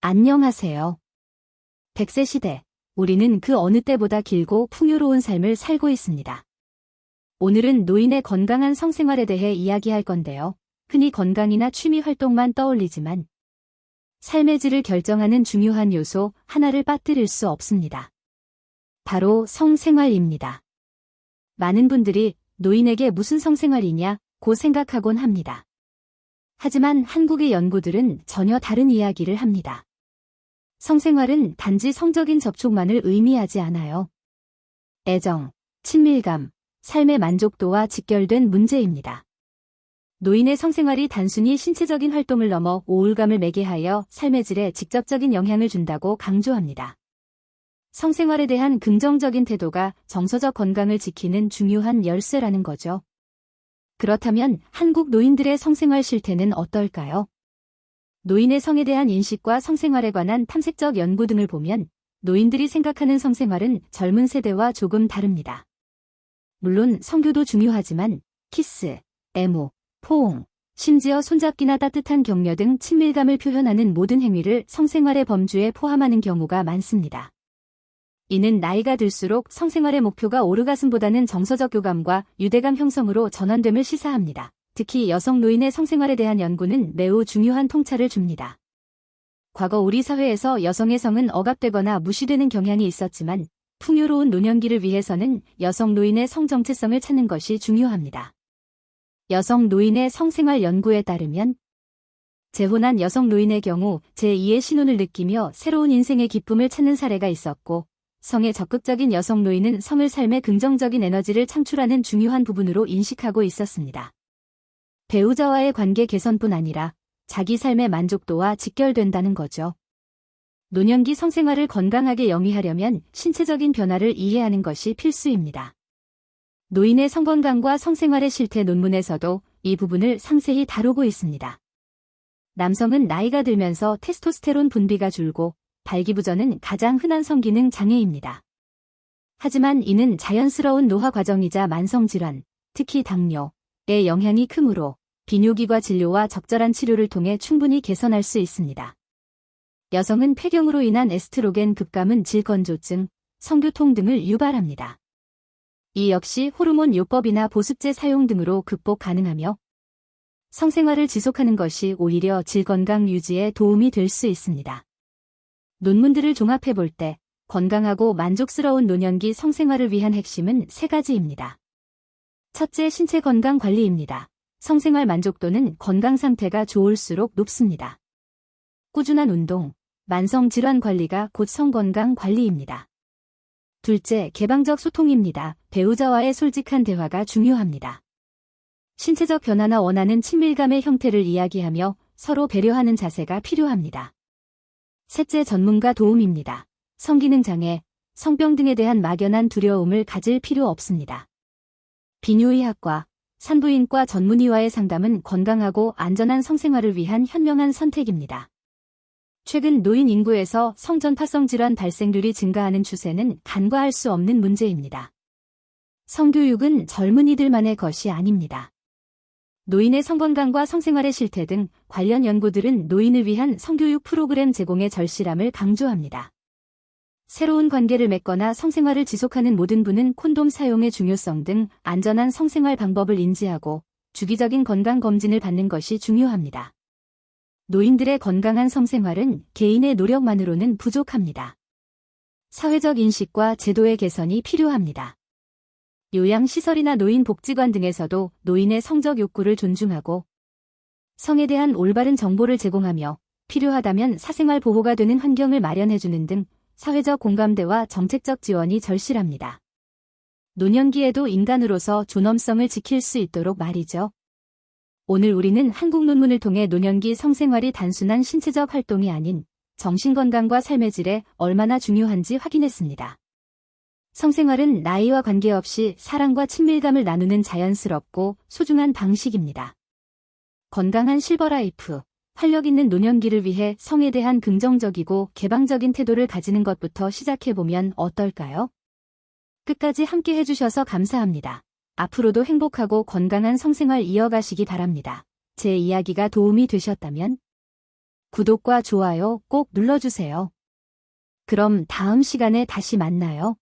안녕하세요. 100세 시대. 우리는 그 어느 때보다 길고 풍요로운 삶을 살고 있습니다. 오늘은 노인의 건강한 성생활에 대해 이야기할 건데요. 흔히 건강이나 취미 활동만 떠올리지만 삶의 질을 결정하는 중요한 요소 하나를 빠뜨릴 수 없습니다. 바로 성생활입니다. 많은 분들이 노인에게 무슨 성생활이냐고 생각하곤 합니다. 하지만 한국의 연구들은 전혀 다른 이야기를 합니다. 성생활은 단지 성적인 접촉만을 의미하지 않아요. 애정, 친밀감, 삶의 만족도와 직결된 문제입니다. 노인의 성생활이 단순히 신체적인 활동을 넘어 우울감을 매개하여 삶의 질에 직접적인 영향을 준다고 강조합니다. 성생활에 대한 긍정적인 태도가 정서적 건강을 지키는 중요한 열쇠라는 거죠. 그렇다면 한국 노인들의 성생활 실태는 어떨까요? 노인의 성에 대한 인식과 성생활에 관한 탐색적 연구 등을 보면 노인들이 생각하는 성생활은 젊은 세대와 조금 다릅니다. 물론 성교도 중요하지만 키스, 애모, 포옹, 심지어 손잡기나 따뜻한 격려 등 친밀감을 표현하는 모든 행위를 성생활의 범주에 포함하는 경우가 많습니다. 이는 나이가 들수록 성생활의 목표가 오르가즘보다는 정서적 교감과 유대감 형성으로 전환됨을 시사합니다. 특히 여성 노인의 성생활에 대한 연구는 매우 중요한 통찰을 줍니다. 과거 우리 사회에서 여성의 성은 억압되거나 무시되는 경향이 있었지만 풍요로운 노년기를 위해서는 여성 노인의 성 정체성을 찾는 것이 중요합니다. 여성 노인의 성생활 연구에 따르면 재혼한 여성 노인의 경우 제2의 신혼을 느끼며 새로운 인생의 기쁨을 찾는 사례가 있었고 성에 적극적인 여성 노인은 성을 삶의 긍정적인 에너지를 창출하는 중요한 부분으로 인식하고 있었습니다. 배우자와의 관계 개선뿐 아니라 자기 삶의 만족도와 직결된다는 거죠. 노년기 성생활을 건강하게 영위하려면 신체적인 변화를 이해하는 것이 필수입니다. 노인의 성건강과 성생활의 실태 논문에서도 이 부분을 상세히 다루고 있습니다. 남성은 나이가 들면서 테스토스테론 분비가 줄고 발기부전은 가장 흔한 성기능 장애입니다. 하지만 이는 자연스러운 노화 과정이자 만성질환, 특히 당뇨의 영향이 크므로 비뇨기과 진료와 적절한 치료를 통해 충분히 개선할 수 있습니다. 여성은 폐경으로 인한 에스트로겐 급감은 질건조증, 성교통 등을 유발합니다. 이 역시 호르몬 요법이나 보습제 사용 등으로 극복 가능하며 성생활을 지속하는 것이 오히려 질건강 유지에 도움이 될 수 있습니다. 논문들을 종합해 볼 때 건강하고 만족스러운 노년기 성생활을 위한 핵심은 세 가지입니다. 첫째, 신체 건강 관리입니다. 성생활 만족도는 건강 상태가 좋을수록 높습니다. 꾸준한 운동, 만성 질환 관리가 곧 성건강 관리입니다. 둘째, 개방적 소통입니다. 배우자와의 솔직한 대화가 중요합니다. 신체적 변화나 원하는 친밀감의 형태를 이야기하며 서로 배려하는 자세가 필요합니다. 셋째, 전문가 도움입니다. 성기능 장애, 성병 등에 대한 막연한 두려움을 가질 필요 없습니다. 비뇨의학과, 산부인과 전문의와의 상담은 건강하고 안전한 성생활을 위한 현명한 선택입니다. 최근 노인 인구에서 성전파성 질환 발생률이 증가하는 추세는 간과할 수 없는 문제입니다. 성교육은 젊은이들만의 것이 아닙니다. 노인의 성건강과 성생활의 실태 등 관련 연구들은 노인을 위한 성교육 프로그램 제공의 절실함을 강조합니다. 새로운 관계를 맺거나 성생활을 지속하는 모든 분은 콘돔 사용의 중요성 등 안전한 성생활 방법을 인지하고 주기적인 건강검진을 받는 것이 중요합니다. 노인들의 건강한 성생활은 개인의 노력만으로는 부족합니다. 사회적 인식과 제도의 개선이 필요합니다. 요양시설이나 노인복지관 등에서도 노인의 성적 욕구를 존중하고 성에 대한 올바른 정보를 제공하며 필요하다면 사생활 보호가 되는 환경을 마련해주는 등 사회적 공감대와 정책적 지원이 절실합니다. 노년기에도 인간으로서 존엄성을 지킬 수 있도록 말이죠. 오늘 우리는 한국 논문을 통해 노년기 성생활이 단순한 신체적 활동이 아닌 정신건강과 삶의 질에 얼마나 중요한지 확인했습니다. 성생활은 나이와 관계없이 사랑과 친밀감을 나누는 자연스럽고 소중한 방식입니다. 건강한 실버라이프, 활력 있는 노년기를 위해 성에 대한 긍정적이고 개방적인 태도를 가지는 것부터 시작해보면 어떨까요? 끝까지 함께 해주셔서 감사합니다. 앞으로도 행복하고 건강한 성생활 이어가시기 바랍니다. 제 이야기가 도움이 되셨다면 구독과 좋아요 꼭 눌러주세요. 그럼 다음 시간에 다시 만나요.